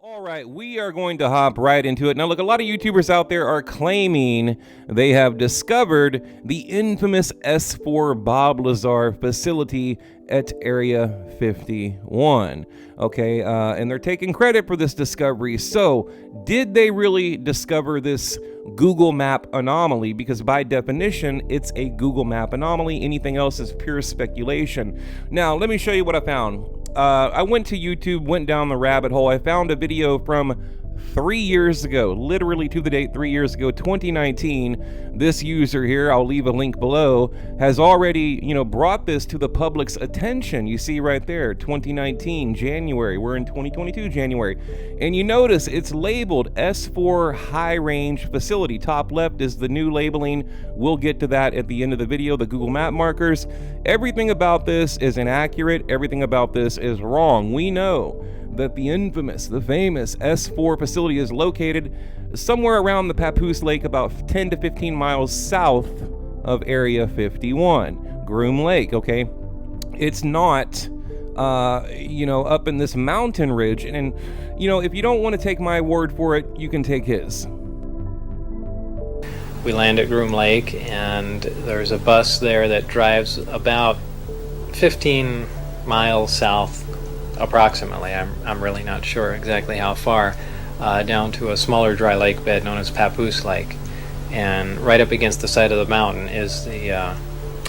All right, we are going to hop right into it. Now, look, a lot of YouTubers out there are claiming they have discovered the infamous S-4 Bob Lazar facility at Area 51. Okay, and they're taking credit for this discovery. So, did they really discover this Google Map anomaly? Because by definition, it's a Google Map anomaly. Anything else is pure speculation. Now, let me show you what I found. I went to YouTube, went down the rabbit hole. I found a video from 3 years ago, literally to the date 3 years ago, 2019. This user here, I'll leave a link below, has already, brought this to the public's attention. You see right there, 2019, January. We're in 2022, January. And you notice it's labeled S-4 High Range Facility. Top left is the new labeling. We'll get to that at the end of the video, the Google Map markers. Everything about this is inaccurate. Everything about this is wrong. We know that the infamous, the famous S-4 facility is located somewhere around the Papoose Lake, about 10 to 15 miles south of Area 51, Groom Lake, okay? It's not, up in this mountain ridge. And, if you don't want to take my word for it, you can take his. We land at Groom Lake, and there's a bus there that drives about 15 miles south, approximately. I'm really not sure exactly how far, down to a smaller dry lake bed known as Papoose Lake. And right up against the side of the mountain is the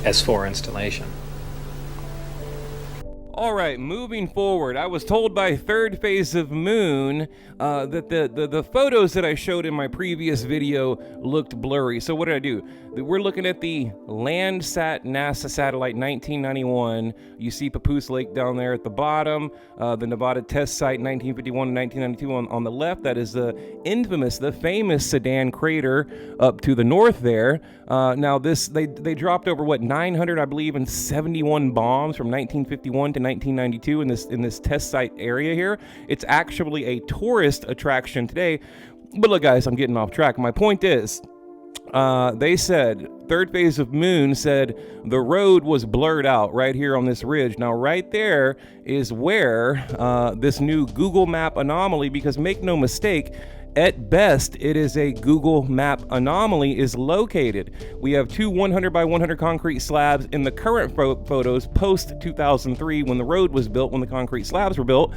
S-4 installation. All right, moving forward, I was told by Third Phase of Moon that the photos that I showed in my previous video looked blurry. So what did I do? We're looking at the Landsat NASA satellite 1991. You see Papoose Lake down there at the bottom. The Nevada test site 1951 and 1992 on the left. That is the infamous, the famous Sedan crater up to the north there. Now they dropped over 900, I believe, and 71 bombs from 1951 to 1992 in this test site area here. It's actually a tourist attraction today. But look, guys, I'm getting off track. My point is, they said, Third Phase of Moon said the road was blurred out right here on this ridge. Now, right there is where this new Google Map anomaly, because make no mistake, at best, it is a Google Map anomaly, is located. We have two 100 by 100 concrete slabs in the current photos post 2003 when the road was built, when the concrete slabs were built,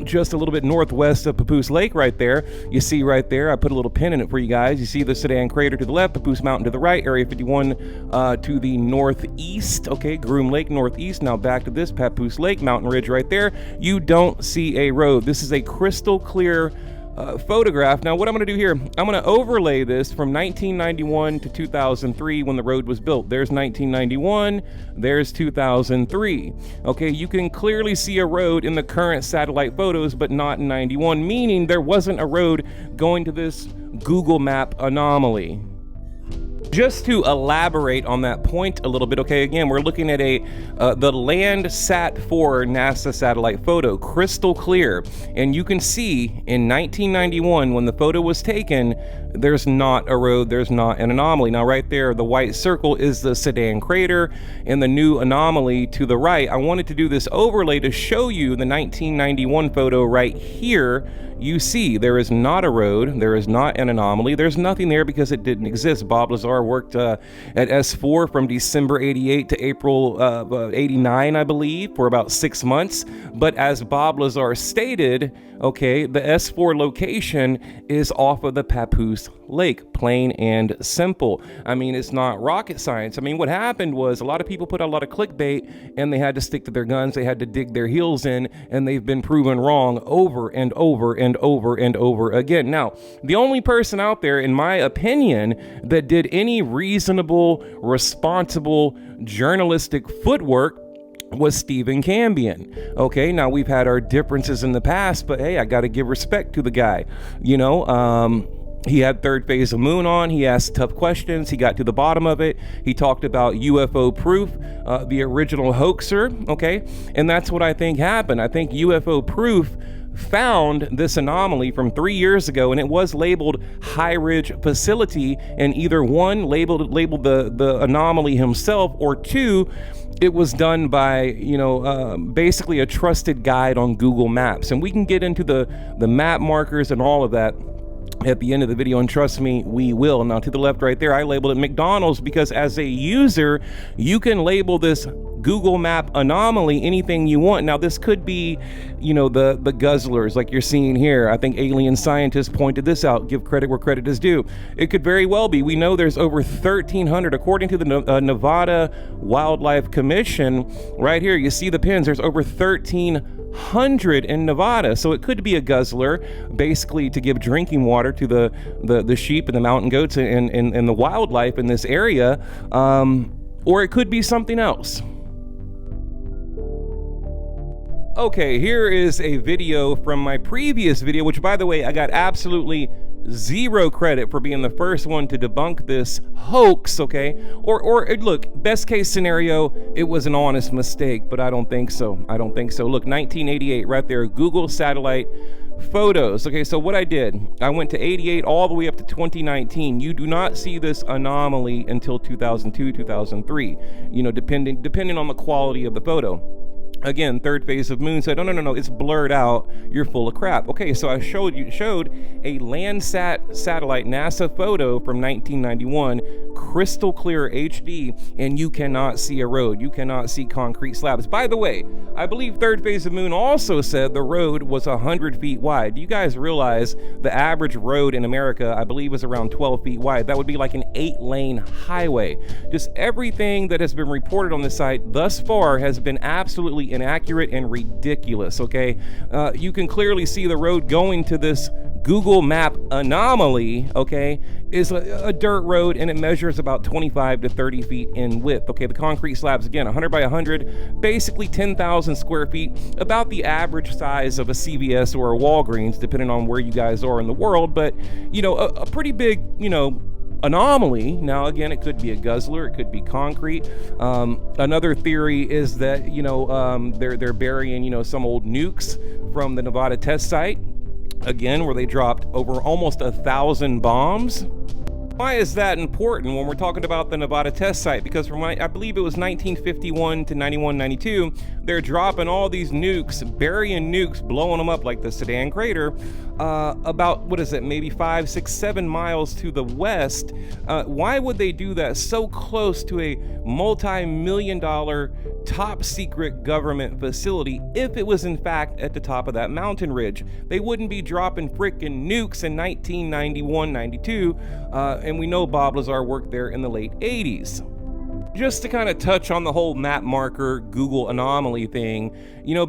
just a little bit northwest of Papoose Lake right there. You see right there, I put a little pin in it for you guys. You see the Sedan crater to the left, Papoose Mountain to the right, Area 51 to the northeast. Okay, Groom Lake northeast. Now back to this Papoose Lake, Mountain Ridge right there. You don't see a road. This is a crystal clear photograph. Now what I'm going to do here, I'm going to overlay this from 1991 to 2003 when the road was built. There's 1991, there's 2003. Okay, you can clearly see a road in the current satellite photos, but not in 91, meaning there wasn't a road going to this Google Map anomaly. Just to elaborate on that point a little bit, okay, again, we're looking at the Landsat 4 NASA satellite photo, crystal clear, and you can see in 1991 when the photo was taken, there's not a road, there's not an anomaly. Now right there, the white circle is the Sedan crater, and the new anomaly to the right. I wanted to do this overlay to show you the 1991 photo right here. You see there is not a road, there is not an anomaly, there's nothing there because it didn't exist. Bob Lazar worked at S-4 from December 88 to April 89, I believe, for about 6 months. But as Bob Lazar stated, okay, the S-4 location is off of the Papoose Lake, plain and simple. I mean, it's not rocket science. I mean, what happened was a lot of people put out a lot of clickbait and they had to stick to their guns, they had to dig their heels in, and they've been proven wrong over and over and over and over again. Now, the only person out there, in my opinion, that did any reasonable, responsible, journalistic footwork was Stephen Cambion. Okay, now we've had our differences in the past, but hey, I got to give respect to the guy. He had Third Phase of Moon on. He asked tough questions. He got to the bottom of it. He talked about UFO Proof, the original hoaxer. Okay, and that's what I think happened. I think UFO Proof found this anomaly from 3 years ago, and it was labeled High Ridge Facility, and either one labeled the anomaly himself, or two, it was done by, basically a trusted guide on Google Maps. And we can get into the map markers and all of that at the end of the video, and trust me, we will. Now, to the left right there, I labeled it McDonald's because as a user, you can label this Google Map anomaly anything you want. Now, this could be, the guzzlers like you're seeing here. I think alien scientists pointed this out. Give credit where credit is due. It could very well be. We know there's over 1,300, according to the Nevada Wildlife Commission. Right here, you see the pins. There's over 1,300 in Nevada. So it could be a guzzler, basically to give drinking water to the sheep and the mountain goats and the wildlife in this area. Or it could be something else. Okay, here is a video from my previous video, which, by the way, I got absolutely zero credit for being the first one to debunk this hoax, okay? Or look, best case scenario, it was an honest mistake, but I don't think so. Look, 1988, right there, Google satellite photos. Okay, so what I did, I went to 88 all the way up to 2019. You do not see this anomaly until 2002, 2003, depending on the quality of the photo. Again, third phase of moon said, no, it's blurred out. You're full of crap. Okay, so I showed a Landsat satellite NASA photo from 1991, crystal clear HD, and you cannot see a road. You cannot see concrete slabs. By the way, I believe third phase of moon also said the road was 100 feet wide. Do you guys realize the average road in America, I believe, is around 12 feet wide? That would be like an 8-lane highway. Just everything that has been reported on the site thus far has been absolutely inaccurate and ridiculous, okay? You can clearly see the road going to this Google Map anomaly, okay, is a dirt road, and it measures about 25 to 30 feet in width, okay? The concrete slabs, again, 100 by 100, basically 10,000 square feet, about the average size of a CVS or a Walgreens, depending on where you guys are in the world, but, a pretty big, anomaly. Now, again, it could be a guzzler, it could be concrete. Another theory is that they're burying some old nukes from the Nevada test site, again, where they dropped over almost 1,000 bombs. Why is that important when we're talking about the Nevada test site? Because from I believe it was 1951 to 91, 92, they're dropping all these nukes, burying nukes, blowing them up like the Sedan crater, about, maybe 5, 6, 7 miles to the west. Why would they do that so close to a multi-million-dollar top secret government facility if it was in fact at the top of that mountain ridge? They wouldn't be dropping frickin' nukes in 1991, 92, and we know Bob Lazar worked there in the late 80s. Just to kind of touch on the whole map marker Google anomaly thing,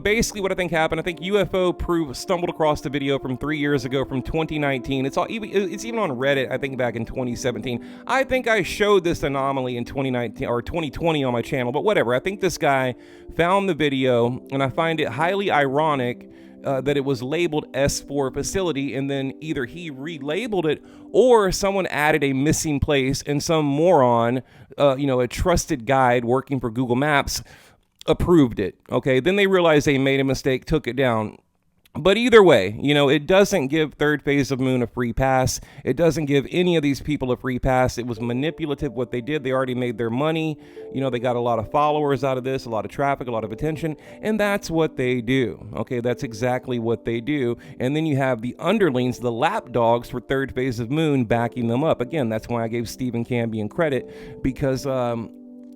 basically what I think happened, I think UFO Proof stumbled across the video from 3 years ago from 2019. It's even on Reddit, I think back in 2017. I think I showed this anomaly in 2019 or 2020 on my channel, but whatever. I think this guy found the video, and I find it highly ironic that it was labeled S-4 facility, and then either he relabeled it or someone added a missing place and some moron, a trusted guide working for Google Maps, approved it. Okay, then they realized they made a mistake, took it down. But either way, it doesn't give third phase of moon a free pass. It doesn't give any of these people a free pass. It was manipulative what they did. They already made their money. They got a lot of followers out of this, a lot of traffic, a lot of attention, and that's what they do. Okay, that's exactly what they do. And then you have the underlings, the lapdogs for third phase of moon backing them up. Again, that's why I gave Stephen Cambion credit, because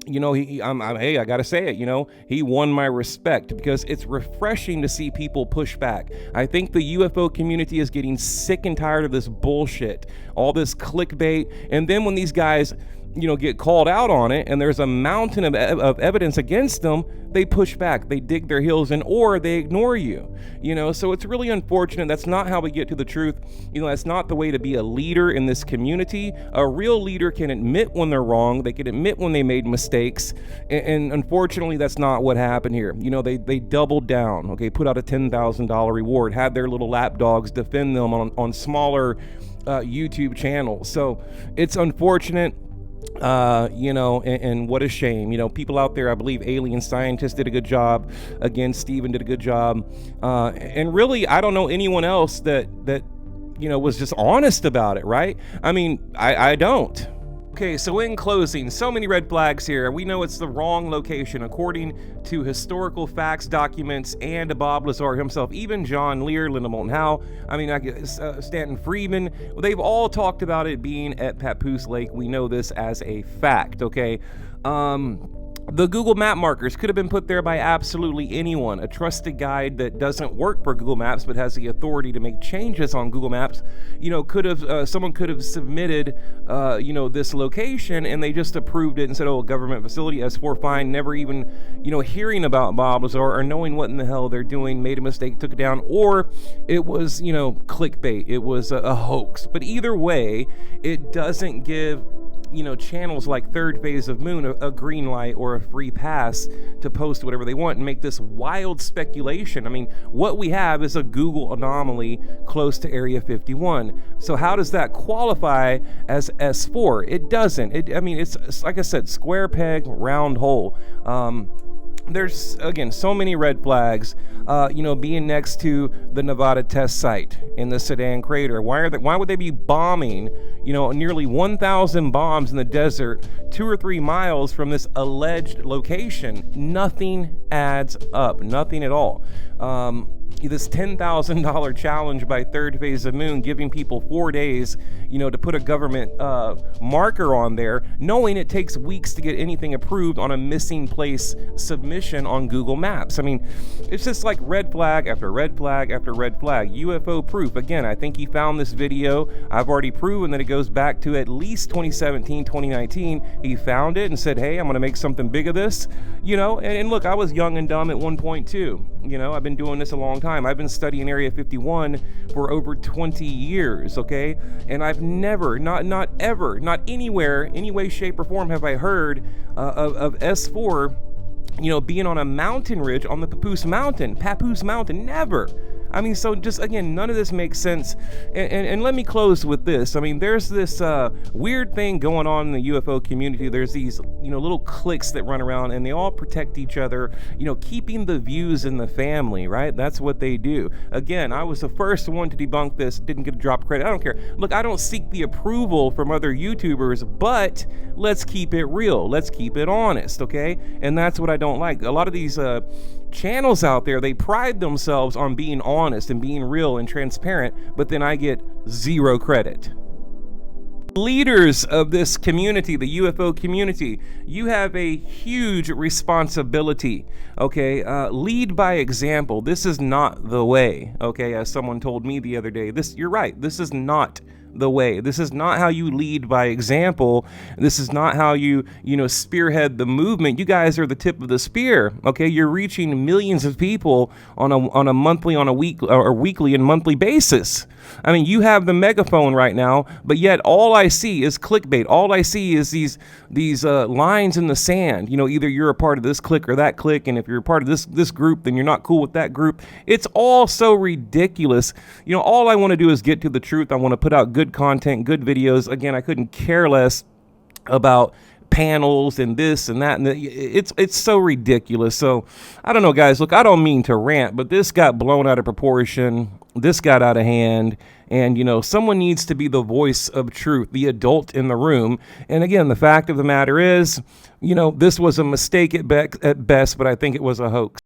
hey, I gotta say it, he won my respect, because it's refreshing to see people push back. I think the UFO community is getting sick and tired of this bullshit, all this clickbait, and then when these guys get called out on it and there's a mountain of evidence against them, they push back, they dig their heels in, or they ignore you, so it's really unfortunate. That's not how we get to the truth. That's not the way to be a leader in this community. A real leader can admit when they're wrong, they can admit when they made mistakes, and unfortunately that's not what happened here. They doubled down, okay, put out a $10,000 reward, had their little lapdogs defend them on smaller YouTube channels. So it's unfortunate. And what a shame. People out there, I believe alien scientists did a good job. Again, Steven did a good job. And really, I don't know anyone else that was just honest about it, right? I mean, I don't. Okay, so in closing, so many red flags here. We know it's the wrong location, according to historical facts, documents, and Bob Lazar himself, even John Lear, Linda Moulton Howe, I mean, Stanton Friedman, they've all talked about it being at Papoose Lake. We know this as a fact, okay? The Google Map markers could have been put there by absolutely anyone. A trusted guide that doesn't work for Google Maps but has the authority to make changes on Google Maps, someone could have submitted, this location, and they just approved it and said, oh, government facility, S-4 fine, never even, hearing about Bob Lazar or knowing what in the hell they're doing, made a mistake, took it down, or it was, clickbait. It was a hoax. But either way, it doesn't give channels like Third Phase of Moon a green light or a free pass to post whatever they want and make this wild speculation. I mean, what we have is a Google anomaly close to Area 51. So how does that qualify as S4? It doesn't. It's like I said, square peg, round hole. There's, again, so many red flags, being next to the Nevada test site in the Sedan crater. Why would they be bombing, nearly 1,000 bombs in the desert 2 or 3 miles from this alleged location? Nothing adds up, nothing at all. This $10,000 challenge by Third Phase of Moon, giving people 4 days, to put a government marker on there, knowing it takes weeks to get anything approved on a missing place submission on Google Maps. I mean, it's just like red flag after red flag after red flag. UFO proof. Again, I think he found this video. I've already proven that it goes back to at least 2017, 2019. He found it and said, hey, I'm going to make something big of this. And look, I was young and dumb at one point too. I've been doing this a long time. I've been studying Area 51 for over 20 years, okay? And I've never, not ever, not anywhere, any way, shape, or form have I heard of S4, being on a mountain ridge on the Papoose Mountain. Never. I mean, so just, again, none of this makes sense. And let me close with this. I mean, there's this weird thing going on in the UFO community. There's these, little cliques that run around, and they all protect each other, keeping the views in the family, right? That's what they do. Again, I was the first one to debunk this, didn't get a drop credit. I don't care. Look, I don't seek the approval from other YouTubers, but let's keep it real. Let's keep it honest, okay? And that's what I don't like. A lot of these channels out there, they pride themselves on being honest and being real and transparent, but then I get zero credit. Leaders of this community, the UFO community, you have a huge responsibility, okay? Lead by example. This is not the way, okay? As someone told me the other day, you're right, this is not the way. This is not how you lead by example. This is not how you spearhead the movement. You guys are the tip of the spear, okay? You're reaching millions of people on a monthly, on a week, or weekly and monthly basis. I mean, you have the megaphone right now, but yet all I see is clickbait. All I see is these lines in the sand. Either you're a part of this clique or that clique, and if you're a part of this group, then you're not cool with that group. It's all so ridiculous. All I want to do is get to the truth. I want to put out good content, good videos. Again, I couldn't care less about panels and this and that, and it's so ridiculous. So I don't know, guys. Look, I don't mean to rant, but this got blown out of proportion. This got out of hand, and someone needs to be the voice of truth, the adult in the room. And again, the fact of the matter is, this was a mistake at best, but I think it was a hoax.